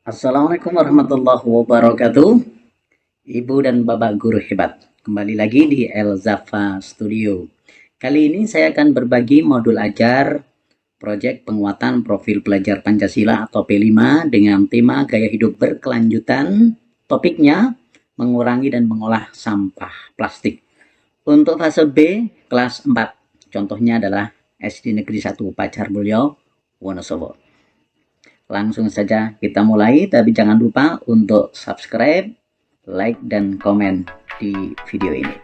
Assalamualaikum warahmatullahi wabarakatuh. Ibu dan Bapak guru hebat. Kembali lagi di Elzafa Studio. Kali ini saya akan berbagi modul ajar proyek penguatan profil pelajar Pancasila atau P5 dengan tema gaya hidup berkelanjutan. Topiknya mengurangi dan mengolah sampah plastik. Untuk fase B kelas 4. Contohnya adalah SD Negeri 1 Pacar Mulyo, Wonosobo. Langsung saja kita mulai, tapi jangan lupa untuk subscribe, like, dan komen di video ini.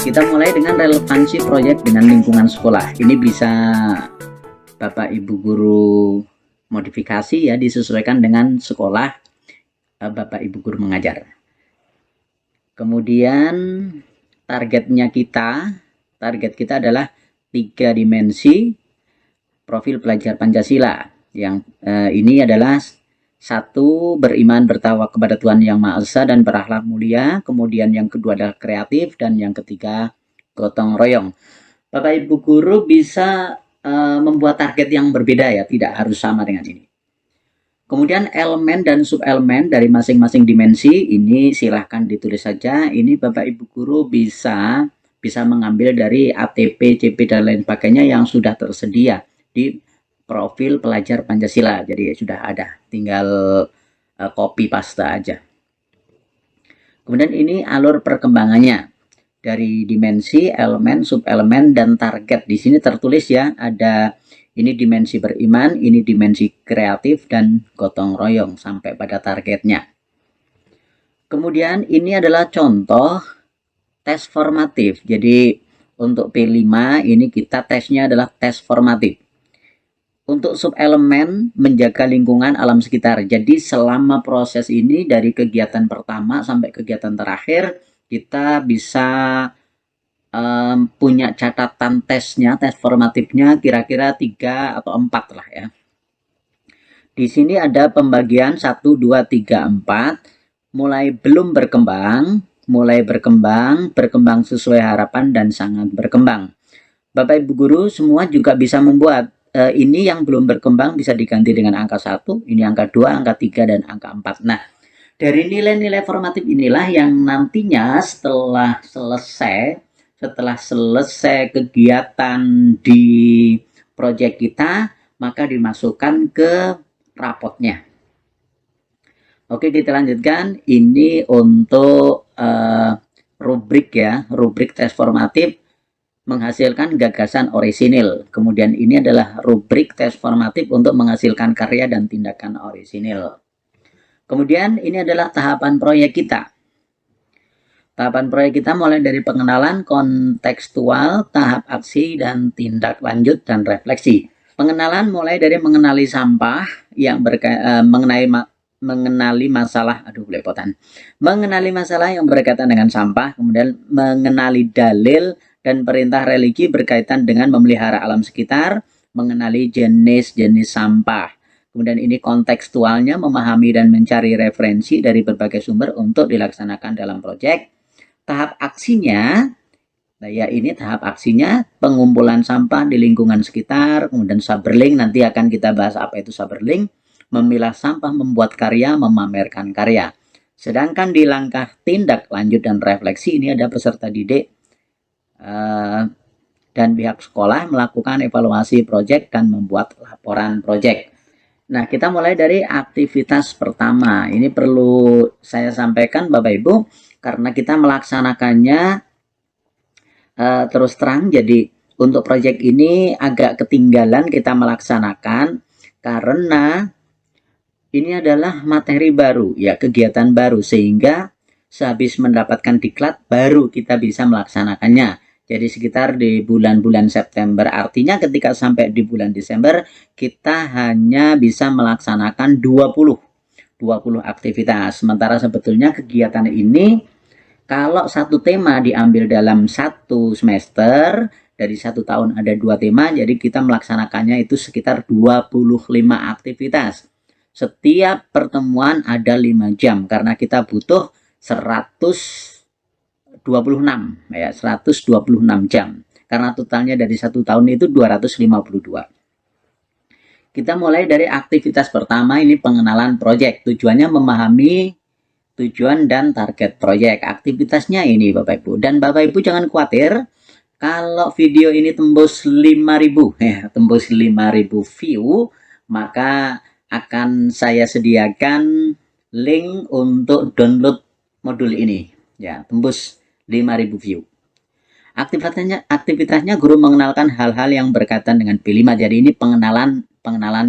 Kita mulai dengan relevansi proyek dengan lingkungan sekolah. Ini bisa Bapak Ibu guru modifikasi ya, disesuaikan dengan sekolah Bapak Ibu guru mengajar. Kemudian target kita adalah 3 dimensi profil pelajar Pancasila. Yang ini adalah 1. Beriman bertawakal kepada Tuhan Yang Maha Esa dan berakhlak mulia. Kemudian yang kedua adalah kreatif, dan yang ketiga gotong royong. Bapak Ibu guru bisa membuat target yang berbeda ya, tidak harus sama dengan ini. Kemudian elemen dan subelemen dari masing-masing dimensi ini silahkan ditulis saja. Ini Bapak Ibu guru bisa mengambil dari ATP, CP, dan lain sebagainya yang sudah tersedia di profil pelajar Pancasila. Jadi sudah ada, tinggal copy paste aja. Kemudian ini alur perkembangannya dari dimensi, elemen, subelemen, dan target. Di sini tertulis ya, ada ini dimensi beriman, ini dimensi kreatif, dan gotong royong sampai pada targetnya. Kemudian ini adalah contoh tes formatif. Jadi untuk P5 ini kita tesnya adalah tes formatif. Untuk subelemen menjaga lingkungan alam sekitar. Jadi selama proses ini dari kegiatan pertama sampai kegiatan terakhir, kita bisa punya catatan tesnya, tes formatifnya kira-kira 3 atau 4 lah ya. Di sini ada pembagian 1, 2, 3, 4. Mulai belum berkembang, mulai berkembang sesuai harapan, dan sangat berkembang. Bapak Ibu guru semua juga bisa membuat. Ini yang belum berkembang bisa diganti dengan angka 1, ini angka 2, angka 3, dan angka 4. Nah, dari nilai-nilai formatif inilah yang nantinya setelah selesai kegiatan di proyek kita, maka dimasukkan ke rapotnya. Oke, kita lanjutkan. Ini untuk rubrik ya, rubrik tes formatif menghasilkan gagasan orisinil. Kemudian ini adalah rubrik tes formatif untuk menghasilkan karya dan tindakan orisinil. Kemudian ini adalah tahapan proyek kita. Tahapan proyek kita mulai dari pengenalan kontekstual, tahap aksi, dan tindak lanjut dan refleksi. Pengenalan mulai dari mengenali sampah yang mengenali masalah, mengenali masalah yang berkaitan dengan sampah, kemudian mengenali dalil dan perintah religi berkaitan dengan memelihara alam sekitar, mengenali jenis-jenis sampah. Kemudian ini kontekstualnya, memahami dan mencari referensi dari berbagai sumber untuk dilaksanakan dalam proyek. Tahap aksinya, nah ya ini tahap aksinya, pengumpulan sampah di lingkungan sekitar, kemudian saberling, nanti akan kita bahas apa itu saberling, memilah sampah, membuat karya, memamerkan karya. Sedangkan di langkah tindak lanjut dan refleksi ini ada peserta didik dan pihak sekolah melakukan evaluasi proyek dan membuat laporan proyek. Nah, kita mulai dari aktivitas pertama. Ini perlu saya sampaikan Bapak Ibu, karena kita melaksanakannya terus terang, jadi untuk proyek ini agak ketinggalan kita melaksanakan karena ini adalah materi baru ya, kegiatan baru, sehingga sehabis mendapatkan diklat baru kita bisa melaksanakannya. Jadi sekitar di bulan-bulan September, artinya ketika sampai di bulan Desember kita hanya bisa melaksanakan 20 aktivitas. Sementara sebetulnya kegiatan ini kalau satu tema diambil dalam satu semester, dari 1 tahun ada 2 tema, jadi kita melaksanakannya itu sekitar 25 aktivitas. Setiap pertemuan ada 5 jam karena kita butuh 126 ya, 126 jam. Karena totalnya dari 1 tahun itu 252. Kita mulai dari aktivitas pertama, ini pengenalan proyek. Tujuannya memahami tujuan dan target proyek. Aktivitasnya ini Bapak Ibu. Dan Bapak Ibu jangan khawatir kalau video ini tembus 5.000 ya, tembus 5.000 view, maka akan saya sediakan link untuk download modul ini ya, tembus 5.000 view. Aktivitasnya guru mengenalkan hal-hal yang berkaitan dengan P5. Jadi ini pengenalan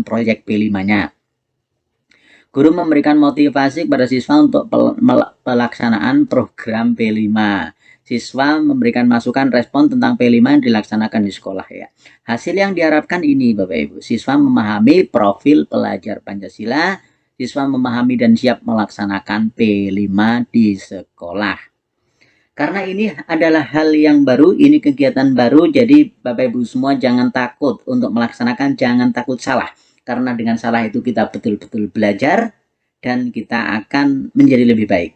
proyek P5-nya. Guru memberikan motivasi kepada siswa untuk pelaksanaan program P5. Siswa memberikan masukan respon tentang P5 yang dilaksanakan di sekolah ya. Hasil yang diharapkan ini Bapak Ibu, siswa memahami profil pelajar Pancasila, siswa memahami dan siap melaksanakan P5 di sekolah. Karena ini adalah hal yang baru, ini kegiatan baru, jadi Bapak Ibu semua jangan takut untuk melaksanakan, jangan takut salah. Karena dengan salah itu kita betul-betul belajar dan kita akan menjadi lebih baik.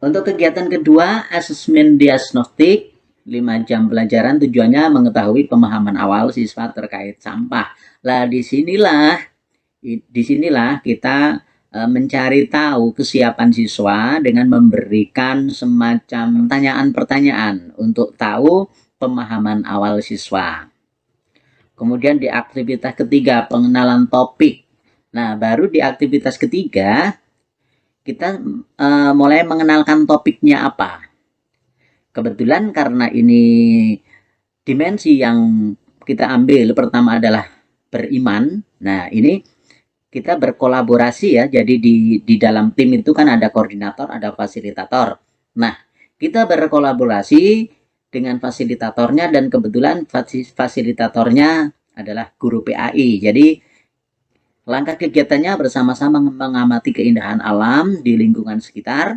Untuk kegiatan kedua, asesmen diagnostik, 5 jam pelajaran, tujuannya mengetahui pemahaman awal siswa terkait sampah. Lah disinilah kita mencari tahu kesiapan siswa dengan memberikan semacam pertanyaan-pertanyaan untuk tahu pemahaman awal siswa. Kemudian di aktivitas ketiga, pengenalan topik. Nah, baru di aktivitas ketiga, kita mulai mengenalkan topiknya apa. Kebetulan karena ini dimensi yang kita ambil pertama adalah beriman. Nah, ini kita berkolaborasi ya. Jadi di dalam tim itu kan ada koordinator, ada fasilitator. Nah, kita berkolaborasi dengan fasilitatornya dan kebetulan fasilitatornya adalah guru PAI. Jadi langkah kegiatannya bersama-sama mengamati keindahan alam di lingkungan sekitar.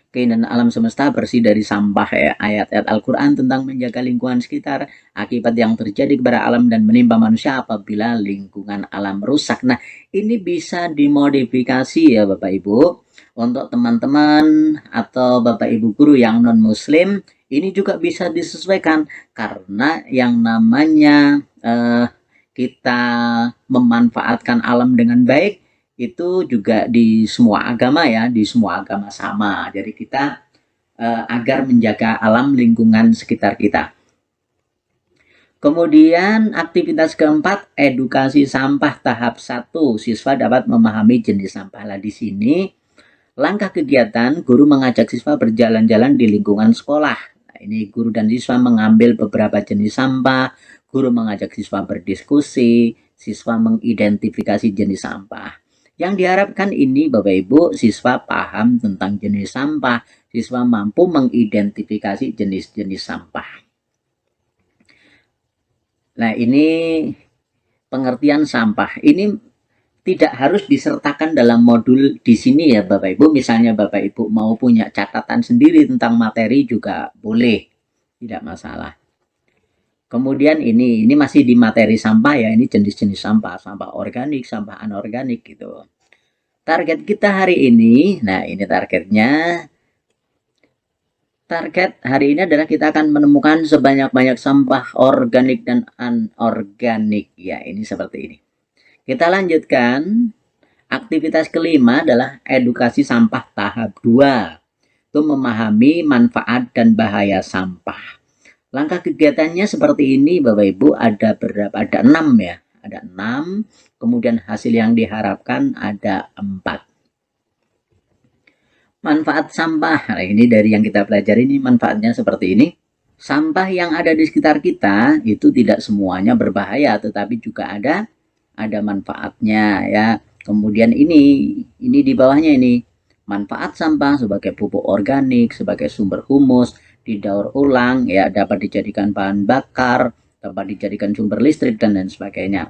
Keindahan alam semesta bersih dari sampah ya. Ayat-ayat Al-Quran tentang menjaga lingkungan sekitar, akibat yang terjadi kepada alam dan menimpa manusia apabila lingkungan alam rusak. Nah, ini bisa dimodifikasi ya Bapak Ibu. Untuk teman-teman atau Bapak Ibu guru yang non-muslim, ini juga bisa disesuaikan. Karena yang namanya kita memanfaatkan alam dengan baik itu juga di semua agama ya, di semua agama sama. Jadi kita agar menjaga alam lingkungan sekitar kita. Kemudian aktivitas keempat, edukasi sampah tahap 1. Siswa dapat memahami jenis sampah. Lah di sini langkah kegiatan, guru mengajak siswa berjalan-jalan di lingkungan sekolah. Nah, ini guru dan siswa mengambil beberapa jenis sampah. Guru mengajak siswa berdiskusi, siswa mengidentifikasi jenis sampah. Yang diharapkan ini Bapak Ibu, siswa paham tentang jenis sampah, siswa mampu mengidentifikasi jenis-jenis sampah. Nah, ini pengertian sampah. Ini tidak harus disertakan dalam modul di sini ya Bapak Ibu. Misalnya Bapak Ibu mau punya catatan sendiri tentang materi juga boleh, tidak masalah. Kemudian ini masih di materi sampah ya, ini jenis-jenis sampah, sampah organik, sampah anorganik gitu. Target kita hari ini, nah ini targetnya. Target hari ini adalah kita akan menemukan sebanyak-banyak sampah organik dan anorganik. Ya, ini seperti ini. Kita lanjutkan. Aktivitas kelima adalah edukasi sampah tahap 2. Itu memahami manfaat dan bahaya sampah. Langkah kegiatannya seperti ini Bapak Ibu, ada berapa? Ada 6 ya. Ada 6. Kemudian hasil yang diharapkan ada 4. Manfaat sampah. Nah, ini dari yang kita pelajari ini manfaatnya seperti ini. Sampah yang ada di sekitar kita itu tidak semuanya berbahaya, tetapi juga ada manfaatnya ya. Kemudian ini di bawahnya ini manfaat sampah sebagai pupuk organik, sebagai sumber humus, didaur ulang ya, dapat dijadikan bahan bakar, dapat dijadikan sumber listrik dan lain sebagainya.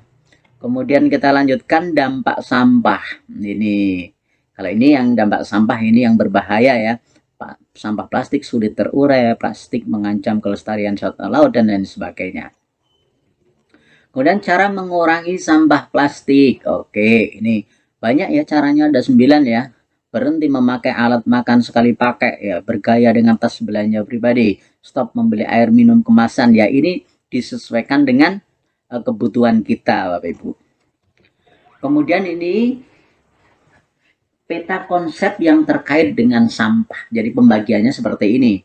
Kemudian kita lanjutkan dampak sampah. Ini kalau ini yang dampak sampah ini yang berbahaya ya. sampah plastik sulit terurai, plastik mengancam kelestarian satwa laut, dan lain sebagainya. Kemudian cara mengurangi sampah plastik. Oke, ini banyak ya caranya, ada 9 ya. Berhenti memakai alat makan sekali pakai ya, bergaya dengan tas belanja pribadi, stop membeli air minum kemasan ya. Ini disesuaikan dengan kebutuhan kita, Bapak Ibu. Kemudian ini peta konsep yang terkait dengan sampah. Jadi pembagiannya seperti ini.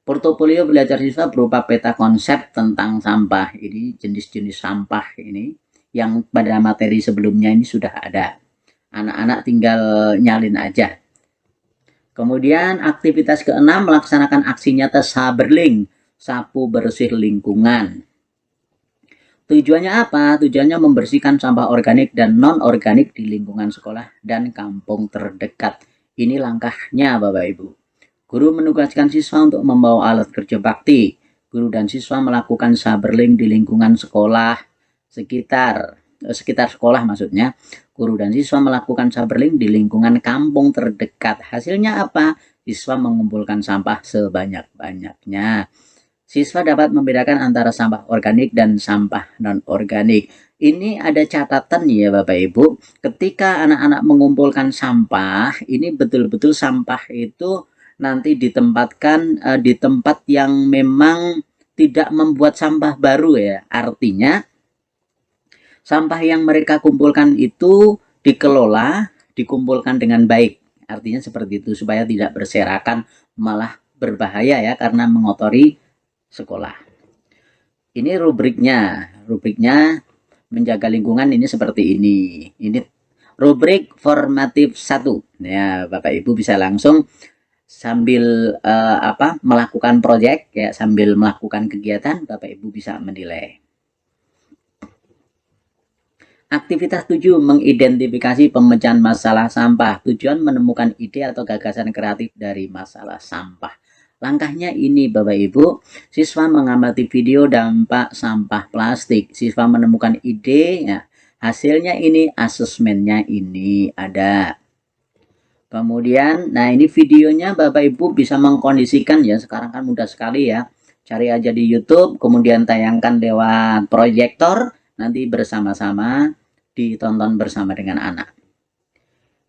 Portofolio belajar siswa berupa peta konsep tentang sampah. Ini jenis-jenis sampah ini yang pada materi sebelumnya ini sudah ada. Anak-anak tinggal nyalin aja. Kemudian aktivitas keenam, melaksanakan aksi nyata Saberling, sapu bersih lingkungan. Tujuannya apa? Tujuannya membersihkan sampah organik dan non-organik di lingkungan sekolah dan kampung terdekat. Ini langkahnya, Bapak Ibu. Guru menugaskan siswa untuk membawa alat kerja bakti. Guru dan siswa melakukan saberling di lingkungan sekolah sekitar sekolah maksudnya. Guru dan siswa melakukan saberling di lingkungan kampung terdekat. Hasilnya apa? Siswa mengumpulkan sampah sebanyak-banyaknya. Siswa dapat membedakan antara sampah organik dan sampah non-organik. Ini ada catatan ya Bapak Ibu. Ketika anak-anak mengumpulkan sampah, ini betul-betul sampah itu nanti ditempatkan di tempat yang memang tidak membuat sampah baru ya. Artinya sampah yang mereka kumpulkan itu dikelola, dikumpulkan dengan baik. Artinya seperti itu supaya tidak berserakan, malah berbahaya ya karena mengotori sekolah. Ini rubriknya. Rubriknya menjaga lingkungan ini seperti ini. Ini rubrik formatif 1. Ya, Bapak Ibu bisa langsung sambil melakukan proyek ya, sambil melakukan kegiatan Bapak Ibu bisa menilai. Aktivitas 7, mengidentifikasi pemecahan masalah sampah. Tujuan menemukan ide atau gagasan kreatif dari masalah sampah. Langkahnya ini Bapak Ibu, siswa mengamati video dampak sampah plastik. Siswa menemukan ide, ya, hasilnya ini, asesmennya ini ada. Kemudian, nah ini videonya Bapak Ibu bisa mengkondisikan ya, sekarang kan mudah sekali ya. Cari aja di YouTube, kemudian tayangkan lewat proyektor, nanti bersama-sama ditonton bersama dengan anak.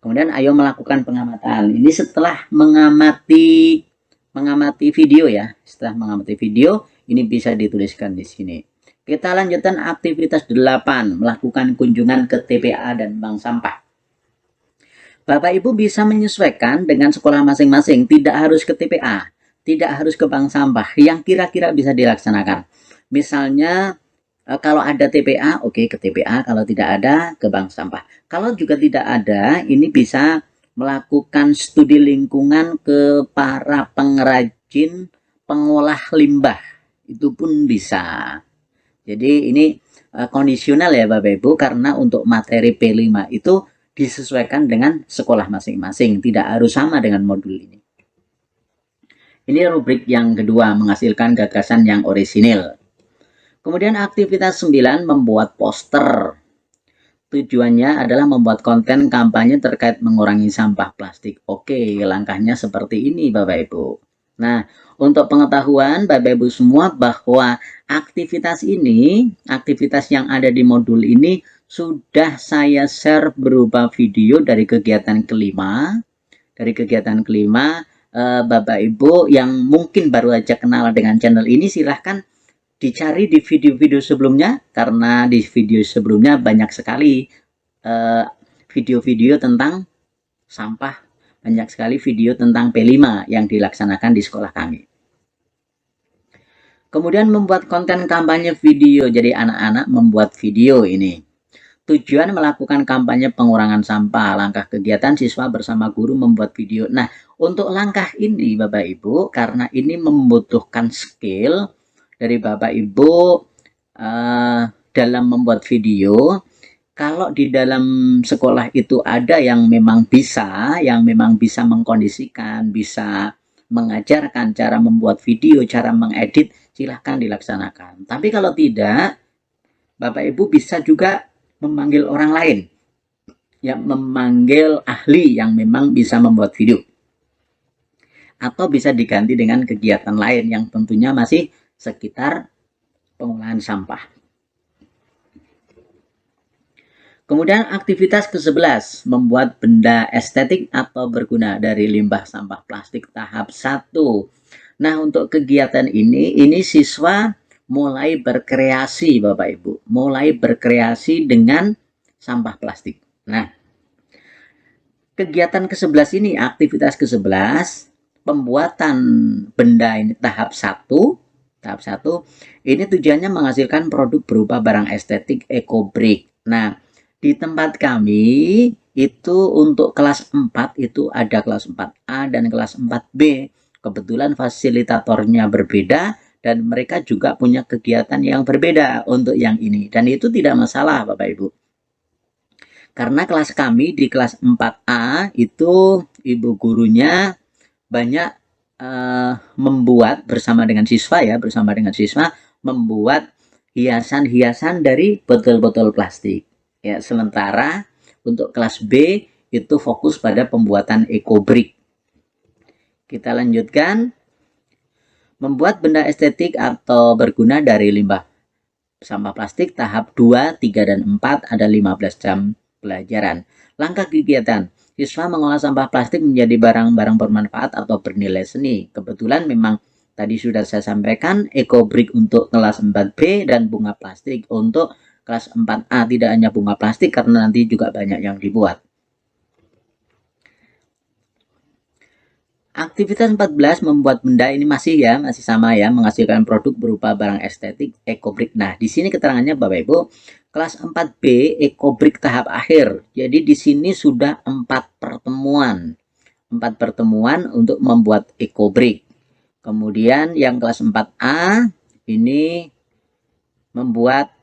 Kemudian ayo melakukan pengamatan. Ini setelah mengamati video ya. Setelah mengamati video, ini bisa dituliskan di sini. Kita lanjutkan aktivitas 8, melakukan kunjungan ke TPA dan bank sampah. Bapak Ibu bisa menyesuaikan dengan sekolah masing-masing, tidak harus ke TPA, tidak harus ke bank sampah, yang kira-kira bisa dilaksanakan. Misalnya kalau ada TPA, oke ke TPA, kalau tidak ada ke bank sampah. Kalau juga tidak ada, ini bisa melakukan studi lingkungan ke para pengrajin pengolah limbah, itu pun bisa. Jadi ini kondisional ya Bapak Ibu, karena untuk materi P5 itu disesuaikan dengan sekolah masing-masing, tidak harus sama dengan modul ini. Ini rubrik yang kedua, menghasilkan gagasan yang orisinil. Kemudian aktivitas 9, membuat poster. Tujuannya adalah membuat konten kampanye terkait mengurangi sampah plastik. Oke, langkahnya seperti ini Bapak Ibu. Nah, untuk pengetahuan Bapak Ibu semua bahwa aktivitas ini, aktivitas yang ada di modul ini sudah saya share berupa video dari kegiatan kelima. Dari kegiatan kelima, Bapak Ibu yang mungkin baru aja kenal dengan channel ini, silahkan dicari di video-video sebelumnya, karena di video sebelumnya banyak sekali video-video tentang sampah, banyak sekali video tentang P5 yang dilaksanakan di sekolah kami. Kemudian membuat konten kampanye video, jadi anak-anak membuat video ini. Tujuan melakukan kampanye pengurangan sampah, langkah kegiatan siswa bersama guru membuat video. Nah, untuk langkah ini Bapak Ibu, karena ini membutuhkan skill dari Bapak Ibu dalam membuat video. Kalau di dalam sekolah itu ada yang memang bisa mengkondisikan, bisa mengajarkan cara membuat video, cara mengedit, silahkan dilaksanakan. Tapi kalau tidak, Bapak Ibu bisa juga memanggil orang lain, ya, memanggil ahli yang memang bisa membuat video. atau bisa diganti dengan kegiatan lain yang tentunya masih sekitar pengolahan sampah. Kemudian aktivitas ke-11, membuat benda estetik atau berguna dari limbah sampah plastik tahap 1. Nah, untuk kegiatan ini siswa mulai berkreasi Bapak Ibu, mulai berkreasi dengan sampah plastik. Nah, kegiatan ke-11 ini, aktivitas ke-11, pembuatan benda ini tahap 1. Tahap 1 ini tujuannya menghasilkan produk berupa barang estetik eco-brick. Nah, di tempat kami itu untuk kelas 4 itu ada kelas 4A dan kelas 4B. Kebetulan fasilitatornya berbeda dan mereka juga punya kegiatan yang berbeda untuk yang ini. Dan itu tidak masalah Bapak Ibu. Karena kelas kami di kelas 4A itu ibu gurunya banyak membuat bersama dengan siswa membuat hiasan-hiasan dari botol-botol plastik. Ya, sementara untuk kelas B itu fokus pada pembuatan eco-brick. Kita lanjutkan. Membuat benda estetik atau berguna dari limbah sampah plastik tahap 2, 3, dan 4 ada 15 jam pelajaran. Langkah kegiatan. Siswa mengolah sampah plastik menjadi barang-barang bermanfaat atau bernilai seni. Kebetulan memang tadi sudah saya sampaikan eco-brick untuk kelas 4B dan bunga plastik untuk kelas 4A. Tidak hanya bunga plastik karena nanti juga banyak yang dibuat. Aktivitas 14 membuat benda ini masih sama ya, menghasilkan produk berupa barang estetik eco-brick. Nah, di sini keterangannya Bapak Ibu, kelas 4B eco-brick tahap akhir. Jadi di sini sudah 4 pertemuan. 4 pertemuan untuk membuat eco-brick. Kemudian yang kelas 4A ini membuat,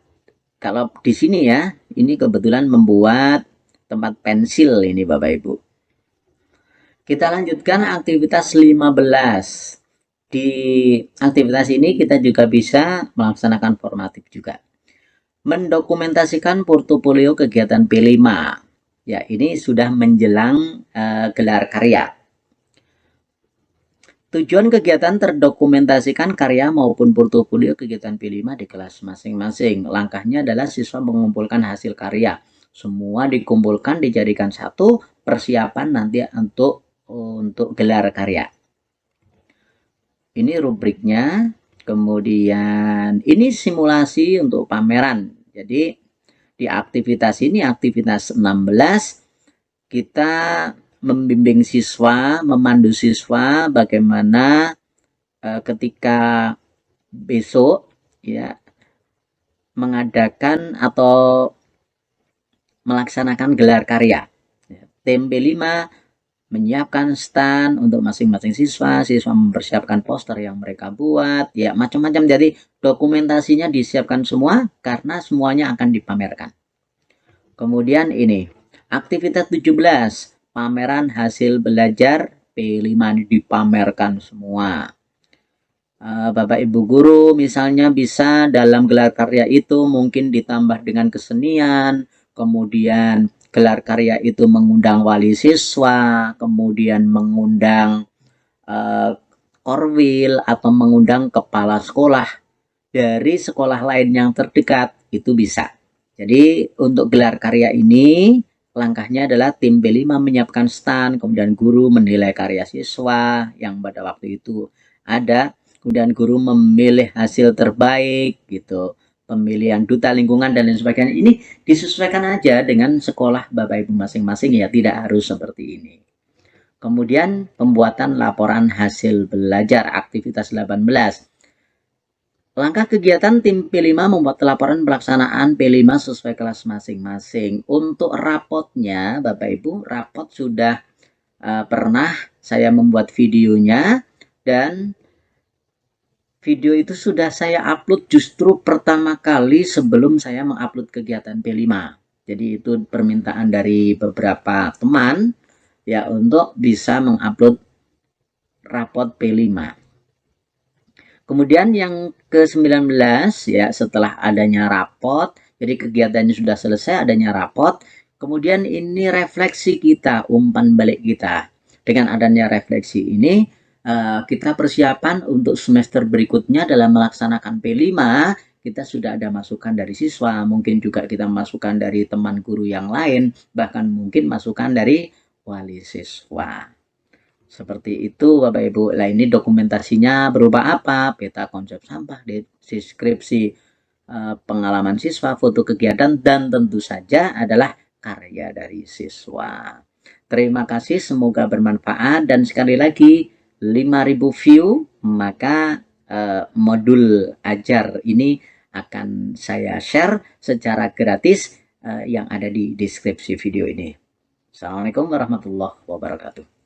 kalau di sini ya, ini kebetulan membuat tempat pensil ini Bapak Ibu. Kita lanjutkan aktivitas 15. Di aktivitas ini kita juga bisa melaksanakan formatif juga. Mendokumentasikan portofolio kegiatan P5. Ya, ini sudah menjelang gelar karya. Tujuan kegiatan terdokumentasikan karya maupun portofolio kegiatan P5 di kelas masing-masing. Langkahnya adalah siswa mengumpulkan hasil karya. Semua dikumpulkan, dijadikan satu, persiapan nanti untuk gelar karya. Ini rubriknya. Kemudian ini simulasi untuk pameran. Jadi di aktivitas ini, aktivitas 16, kita membimbing siswa, memandu siswa bagaimana ketika besok ya mengadakan atau melaksanakan gelar karya. Tim B5 menyiapkan stand untuk masing-masing siswa, siswa mempersiapkan poster yang mereka buat, ya macam-macam. Jadi dokumentasinya disiapkan semua karena semuanya akan dipamerkan. Kemudian ini, aktivitas 17, pameran hasil belajar P5 ini dipamerkan semua. Bapak Ibu guru misalnya bisa dalam gelar karya itu mungkin ditambah dengan kesenian, kemudian gelar karya itu mengundang wali siswa, kemudian mengundang korwil atau mengundang kepala sekolah dari sekolah lain yang terdekat, itu bisa. Jadi untuk gelar karya ini langkahnya adalah tim B5 menyiapkan stand, kemudian guru menilai karya siswa yang pada waktu itu ada, kemudian guru memilih hasil terbaik gitu, pemilihan duta lingkungan dan lain sebagainya. Ini disesuaikan aja dengan sekolah Bapak Ibu masing-masing ya, tidak harus seperti ini. Kemudian pembuatan laporan hasil belajar, aktivitas 18. Langkah kegiatan tim P5 membuat laporan pelaksanaan P5 sesuai kelas masing-masing. Untuk rapotnya, Bapak Ibu, rapot sudah pernah saya membuat videonya, dan video itu sudah saya upload justru pertama kali sebelum saya mengupload kegiatan P5. Jadi itu permintaan dari beberapa teman ya untuk bisa mengupload rapot P5. Kemudian yang ke-19 ya, setelah adanya rapot, jadi kegiatannya sudah selesai, adanya rapot, kemudian ini refleksi kita, umpan balik kita. Dengan adanya refleksi ini, kita persiapan untuk semester berikutnya dalam melaksanakan P5, kita sudah ada masukan dari siswa, mungkin juga kita masukan dari teman guru yang lain, bahkan mungkin masukan dari wali siswa. Seperti itu Bapak Ibu. Nah ini dokumentasinya berupa apa? Peta konsep sampah, deskripsi pengalaman siswa, foto kegiatan, dan tentu saja adalah karya dari siswa. Terima kasih, semoga bermanfaat, dan sekali lagi 5.000 view, maka modul ajar ini akan saya share secara gratis yang ada di deskripsi video ini. Assalamualaikum warahmatullahi wabarakatuh.